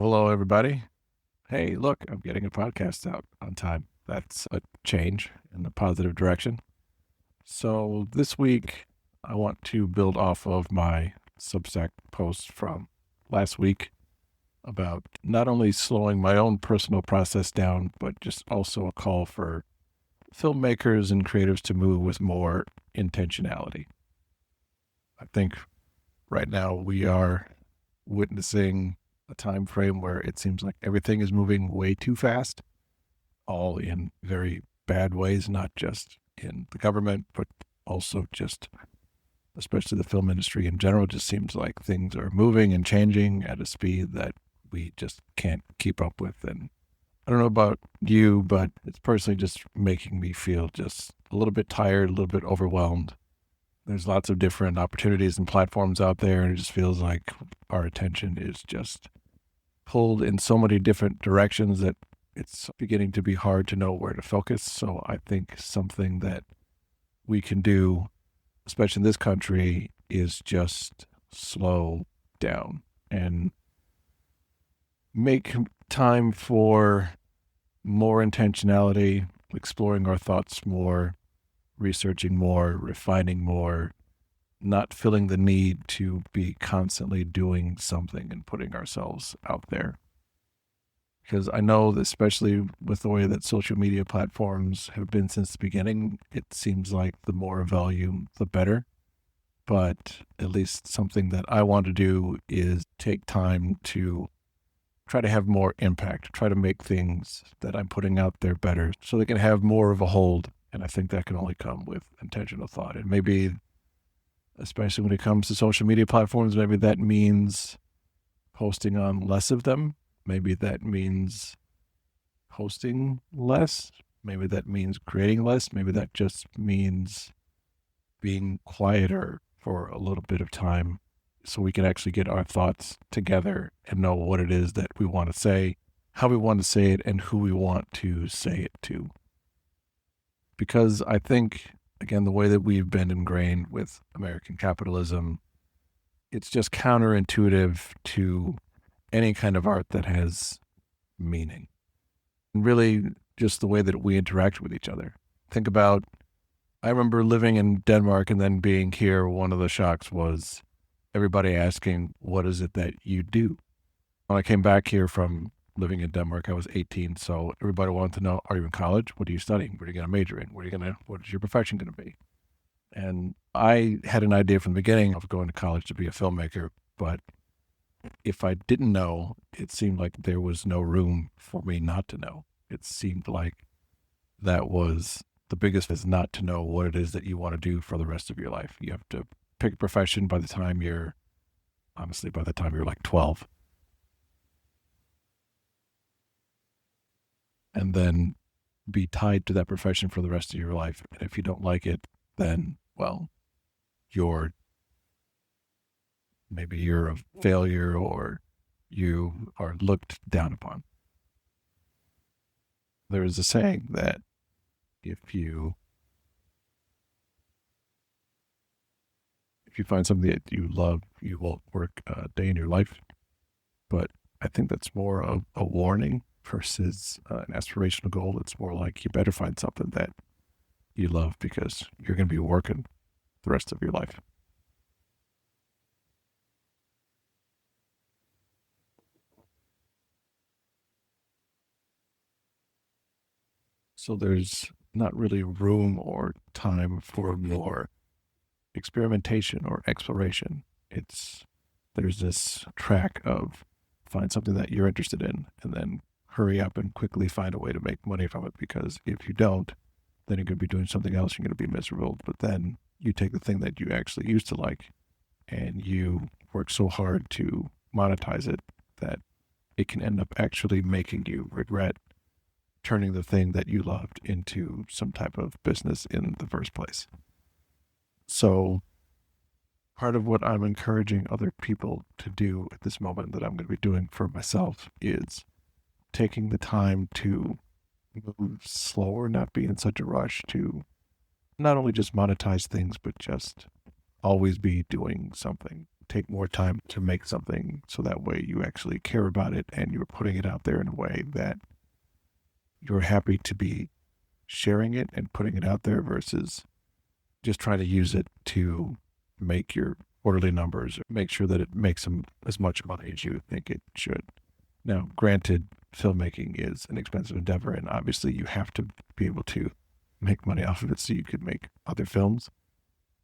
Hello, everybody. Hey, look, I'm getting a podcast out on time. That's a change in the positive direction. So this week, I want to build off of my Substack post from last week about not only slowing my own personal process down, but just also a call for filmmakers and creatives to move with more intentionality. I think right now we are witnessing a time frame where it seems like everything is moving way too fast, all in very bad ways, not just in the government, but also just especially the film industry in general. Just seems like things are moving and changing at a speed that we just can't keep up with. And I don't know about you, but it's personally just making me feel just a little bit tired, a little bit overwhelmed. There's lots of different opportunities and platforms out there, and it just feels like our attention is just pulled in so many different directions that it's beginning to be hard to know where to focus. So I think something that we can do, especially in this country, is just slow down and make time for more intentionality, exploring our thoughts more, researching more, refining more, not feeling the need to be constantly doing something and putting ourselves out there. Because I know that especially with the way that social media platforms have been since the beginning, it seems like the more volume, the better. But at least something that I want to do is take time to try to have more impact, try to make things that I'm putting out there better so they can have more of a hold. And I think that can only come with intentional thought. And maybe, especially when it comes to social media platforms, maybe that means posting on less of them. Maybe that means posting less. Maybe that means creating less. Maybe that just means being quieter for a little bit of time so we can actually get our thoughts together and know what it is that we want to say, how we want to say it, and who we want to say it to. Because I think, again, the way that we've been ingrained with American capitalism, it's just counterintuitive to any kind of art that has meaning. And really, just the way that we interact with each other. Think about, I remember living in Denmark and then being here. One of the shocks was everybody asking, what is it that you do? When I came back here from living in Denmark, I was 18. So everybody wanted to know, are you in college? What are you studying? What are you going to major in? What is your profession going to be? And I had an idea from the beginning of going to college to be a filmmaker, but if I didn't know, it seemed like there was no room for me not to know. It seemed like that was the biggest is not to know what it is that you want to do for the rest of your life. You have to pick a profession by the time you're like 12. And then be tied to that profession for the rest of your life. And if you don't like it, then, well, you're maybe you're a failure or you are looked down upon. There is a saying that if you find something that you love, you won't work a day in your life. But I think that's more of a warning versus an aspirational goal. It's more like you better find something that you love because you're going to be working the rest of your life. So there's not really room or time for more experimentation or exploration. There's this track of find something that you're interested in and then hurry up and quickly find a way to make money from it, because if you don't, then you're going to be doing something else. You're going to be miserable. But then you take the thing that you actually used to like and you work so hard to monetize it that it can end up actually making you regret turning the thing that you loved into some type of business in the first place. So part of what I'm encouraging other people to do at this moment that I'm going to be doing for myself is taking the time to move slower, not be in such a rush to not only just monetize things, but just always be doing something take more time to make something so that way you actually care about it and you're putting it out there in a way that you're happy to be sharing it and putting it out there versus just trying to use it to make your quarterly numbers or make sure that it makes them as much money as you think it should. Now, granted, filmmaking is an expensive endeavor, and obviously you have to be able to make money off of it so you could make other films.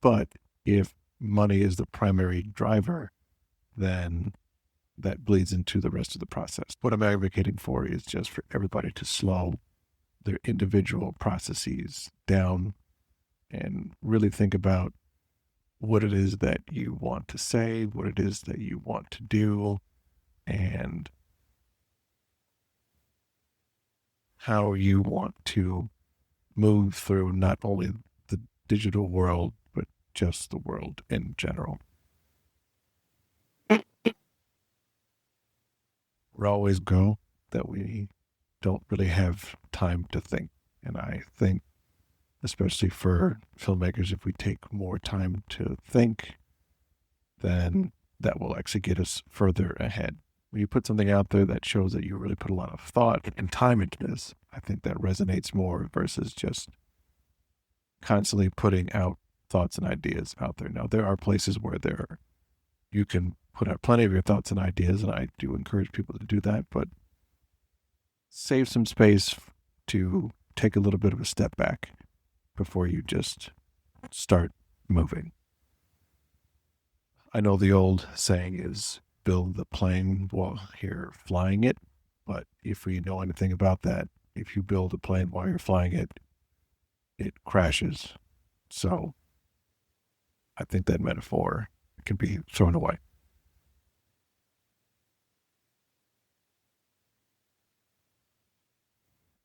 But if money is the primary driver, then that bleeds into the rest of the process. What I'm advocating for is just for everybody to slow their individual processes down and really think about what it is that you want to say, what it is that you want to do, and how you want to move through not only the digital world, but just the world in general. We always go that we don't really have time to think. And I think, especially for filmmakers, if we take more time to think, then that will actually get us further ahead. When you put something out there that shows that you really put a lot of thought and time into this, I think that resonates more versus just constantly putting out thoughts and ideas out there. Now, there are places where you can put out plenty of your thoughts and ideas, and I do encourage people to do that, but save some space to take a little bit of a step back before you just start moving. I know the old saying is build the plane while you're flying it, but if we know anything about that, if you build a plane while you're flying it, it crashes. So I think that metaphor can be thrown away.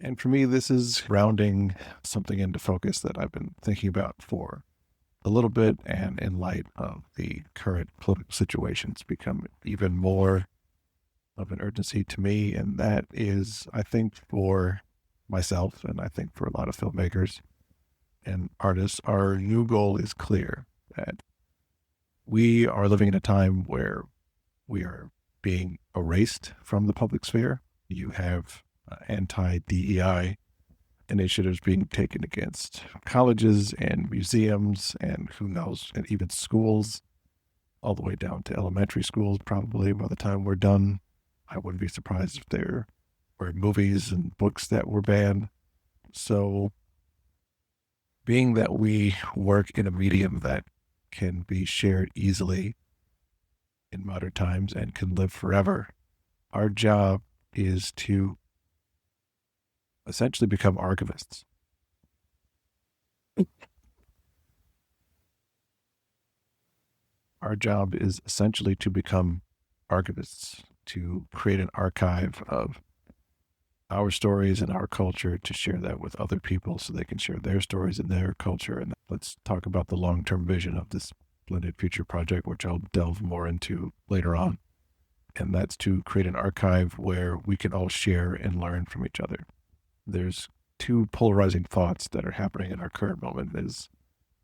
And for me, this is rounding something into focus that I've been thinking about for a little bit, and in light of the current political situation, it's become even more of an urgency to me. And that is, I think, for myself, and I think for a lot of filmmakers and artists, our new goal is clear, that we are living in a time where we are being erased from the public sphere. You have anti-DEI initiatives being taken against colleges and museums and who knows, and even schools, all the way down to elementary schools probably by the time we're done. I wouldn't be surprised if there were movies and books that were banned. So being that we work in a medium that can be shared easily in modern times and can live forever, our job is to essentially become archivists. Our job is essentially to become archivists, to create an archive of our stories and our culture, to share that with other people so they can share their stories and their culture. And let's talk about the long-term vision of this Blended Future project, which I'll delve more into later on. And that's to create an archive where we can all share and learn from each other. There's two polarizing thoughts that are happening in our current moment.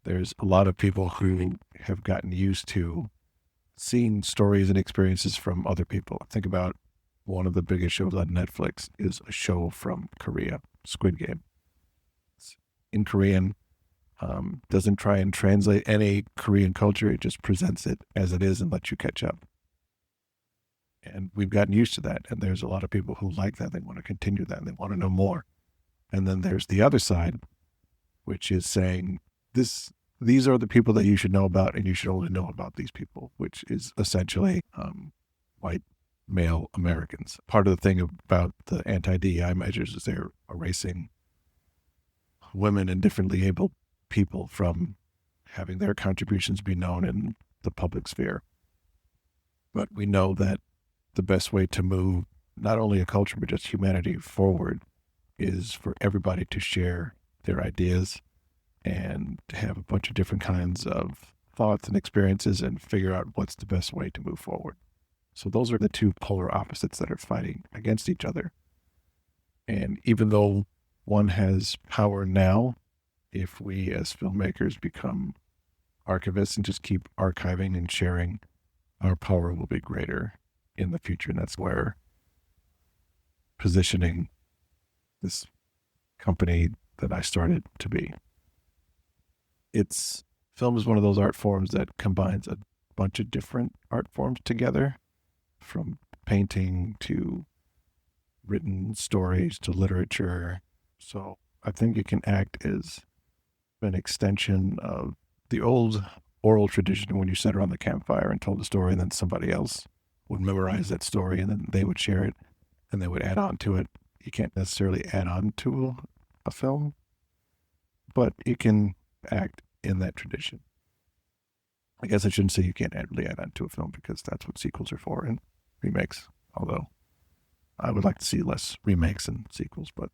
There's a lot of people who have gotten used to seeing stories and experiences from other people. Think about one of the biggest shows on Netflix is a show from Korea, Squid Game. It's in Korean, doesn't try and translate any Korean culture. It just presents it as it is and lets you catch up. And we've gotten used to that. And there's a lot of people who like that. They want to continue that. And they want to know more. And then there's the other side, which is saying these are the people that you should know about, and you should only know about these people, which is essentially white male Americans. Part of the thing about the anti-DEI measures is they're erasing women and differently abled people from having their contributions be known in the public sphere. But we know that the best way to move not only a culture, but just humanity forward is for everybody to share their ideas and to have a bunch of different kinds of thoughts and experiences and figure out what's the best way to move forward. So those are the two polar opposites that are fighting against each other. And even though one has power now, if we as filmmakers become archivists and just keep archiving and sharing our power will be greater in the future. And that's where positioning this company that I started to be. Film is one of those art forms that combines a bunch of different art forms together, from painting to written stories to literature. So I think it can act as an extension of the old oral tradition when you sat around the campfire and told a story, and then somebody else would memorize that story and then they would share it and they would add on to it. You can't necessarily add on to a film, but it can act in that tradition. I guess I shouldn't say you can't really add on to a film, because that's what sequels are for and remakes. Although I would like to see less remakes and sequels, but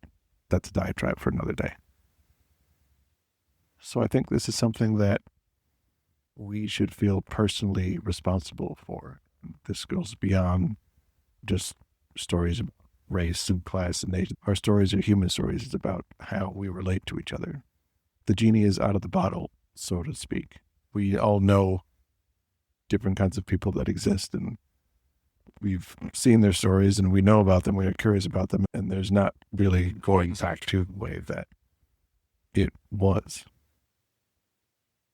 that's a diatribe for another day. So I think this is something that we should feel personally responsible for. This goes beyond just stories of race and class and nation. Our stories are human stories. It's about how we relate to each other. The genie is out of the bottle, so to speak. We all know different kinds of people that exist, and we've seen their stories and we know about them. We are curious about them, and there's not really going back to the way that it was.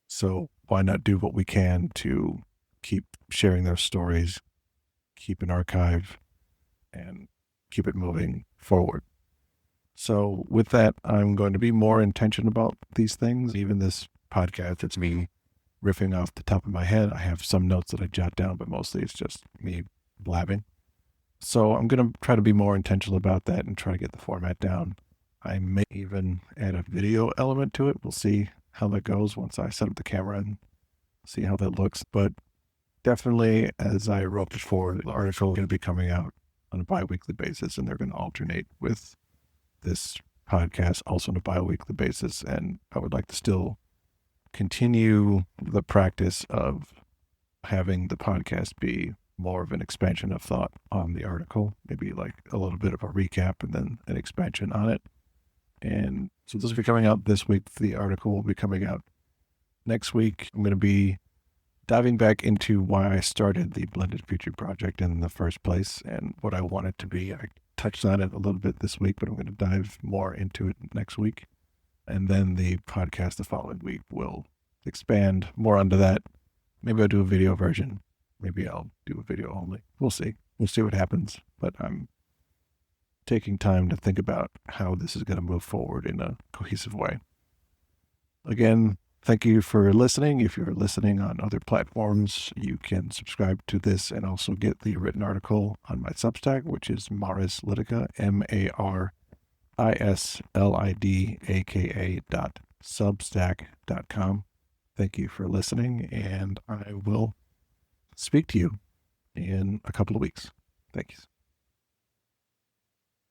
So why not do what we can to keep sharing those stories, keep an archive, and keep it moving forward? So with that, I'm going to be more intentional about these things. Even this podcast, it's me riffing off the top of my head. I have some notes that I jot down, but mostly it's just me blabbing. So I'm going to try to be more intentional about that and try to get the format down. I may even add a video element to it. We'll see how that goes once I set up the camera and see how that looks. But definitely, as I wrote before, the article is going to be coming out on a bi-weekly basis, and they're going to alternate with this podcast also on a bi-weekly basis. And I would like to still continue the practice of having the podcast be more of an expansion of thought on the article, maybe like a little bit of a recap and then an expansion on it. And so this will be coming out this week. The article will be coming out next week. I'm going to be diving back into why I started the Blended Future Project in the first place and what I want it to be. I touched on it a little bit this week, but I'm going to dive more into it next week. And then the podcast the following week will expand more onto that. Maybe I'll do a video version. Maybe I'll do a video only. We'll see. We'll see what happens. But I'm taking time to think about how this is going to move forward in a cohesive way. Again, thank you for listening. If you're listening on other platforms, you can subscribe to this and also get the written article on my Substack, which is Maris Lidaka, MarisLidaka.substack.com. Thank you for listening, and I will speak to you in a couple of weeks. Thank you.